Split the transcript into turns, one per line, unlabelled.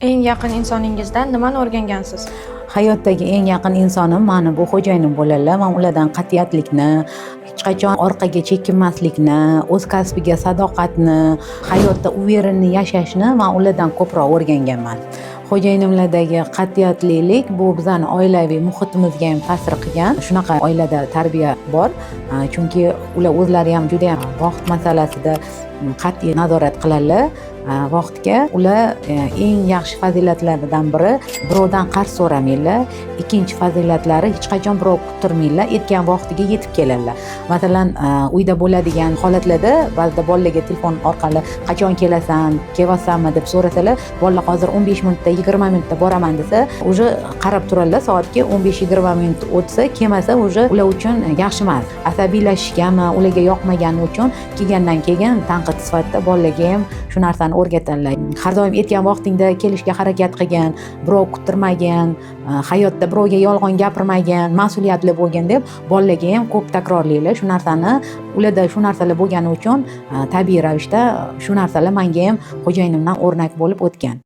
Eng yaqin insoningizdan nimani o'rgangansiz?
Hayotdagi eng yaqin insonim mani bu xo'jayinim bo'ladilar. Men ulardan qat'iyatlikni, hech qachon orqaga chekinmaslikni, o'z kasbiga sadoqatni, hayotda uverenli yashashni men ulardan ko'proq o'rganganman. Xo'jayinimlardagi qat'iyatlilik bu bizani oilaviy muhitimizga ham ta'sir qilgan. Shunaqa oilada tarbiya bor. Chunki ular o'zlari ham juda ham vaqt masalasida qat'iy nazorat qiladilar. Vaqtga ular eng yaxshi fazilatlaridan biri birovdan qarz so'ramaydilar. Ikkinchi fazilatlari hech qachon birov kuttirmaydilar, aytgan vaqtiga yetib keladilar. Masalan, uyda bo'ladigan holatlarda ba'zida bolalarga telefon orqali qachon kelasan, kelyapsanmi deb so'rasalar, bolalar hozir 15 minutda 20 minutda boraman desa, уже qarab turadilar soatga 15-20 minut o'tsa, kelmasa уже ular uchun yaxshi emas. Asabiylashishgami, ularga yoqmagani uchun kelgandan keyin tanqid sifatida bolalarga ham shu narsani o'rgatadilar. Har doim aytgan vaqtingda kelishga harakat qilgan, birov kuttirmagan, hayotda birovga yolg'on gapirmagan, mas'uliyatli bo'lgan deb bolalarga ham ko'p takrorlaydilar. Shu narsani ularda shu narsalar bo'lgani uchun tabiiy ravishda shu narsalar menga ham xo'jayinimdan o'rnak bo'lib o'tgan.